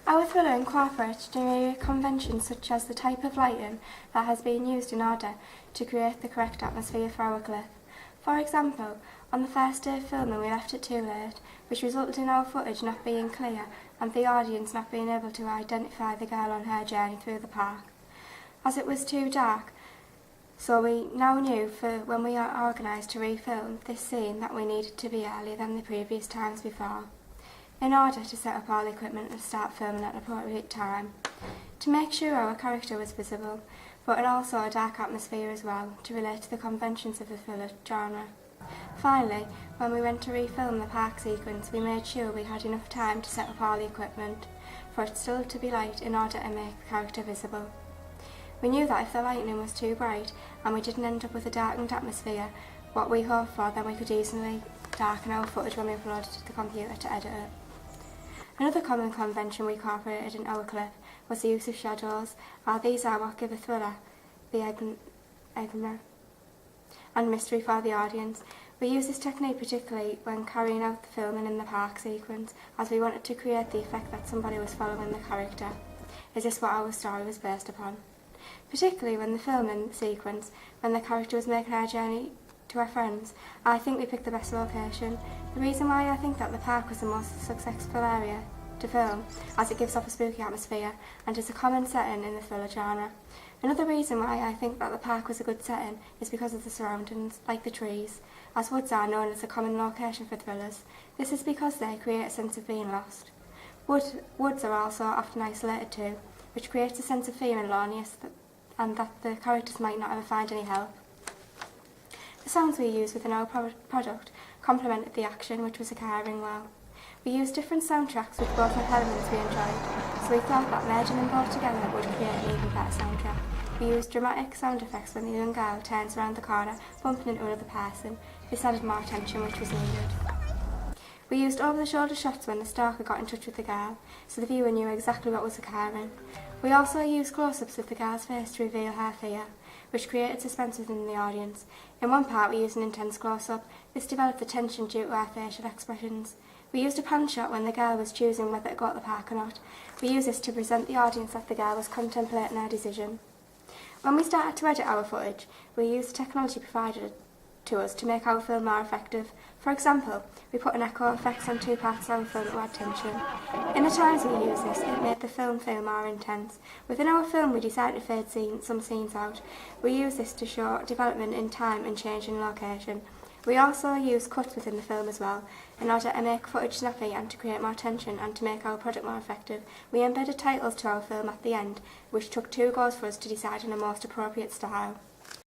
Our thriller incorporates generic conventions such as the type of lighting that has been used in order to create the correct atmosphere for our clip. For example, on the first day of filming we left it too late, which resulted in our footage not being clear and the audience not being able to identify the girl on her journey through the park, as it was too dark. So we now knew for when we organised to refilm this scene that we needed to be earlier than the previous times before, in order to set up all the equipment and start filming at an appropriate time, to make sure our character was visible, but in also a dark atmosphere as well, to relate to the conventions of the thriller genre. Finally, when we went to refilm the park sequence, we made sure we had enough time to set up all the equipment, for it still to be light in order to make the character visible. We knew that if the lighting was too bright and we didn't end up with a darkened atmosphere, what we hoped for, then we could easily darken our footage when we uploaded it to the computer to edit it. Another common convention we incorporated in our clip was the use of shadows, as these are what give a thriller the enigma and mystery for the audience. We use this technique particularly when carrying out the filming in the park sequence, as we wanted to create the effect that somebody was following the character. Is this what our story was based upon? Particularly when the filming sequence, when the character was making our journey to our friends, I think we picked the best location. The reason why I think that the park was the most successful area to film, as it gives off a spooky atmosphere and is a common setting in the thriller genre. Another reason why I think that the park was a good setting is because of the surroundings, like the trees, as woods are known as a common location for thrillers. This is because they create a sense of being lost. Woods are also often isolated too, which creates a sense of fear and loneliness and that the characters might not ever find any help. The sounds we used within our product complemented the action, which was occurring well. We used different soundtracks which both had elements we enjoyed, so we thought that merging them both together would create an even better soundtrack. We used dramatic sound effects when the young girl turns around the corner, bumping into another person. This added more tension, which was needed. We used over-the-shoulder shots when the stalker got in touch with the girl, so the viewer knew exactly what was occurring. We also used close-ups of the girl's face to reveal her fear, which created suspense within the audience. In one part we used an intense close-up. This developed the tension due to our facial expressions. We used a pan shot when the girl was choosing whether to go to the park or not. We used this to present the audience that the girl was contemplating her decision. When we started to edit our footage, we used the technology provided to us to make our film more effective. For example, we put an echo effect on two parts of our film to add tension. In the times we used this, it made the film feel more intense. Within our film, we decided to fade some scenes out. We used this to show development in time and change in location. We also used cuts within the film as well, in order to make footage snappy and to create more tension and to make our product more effective. We embedded titles to our film at the end, which took 2 goes for us to decide on the most appropriate style.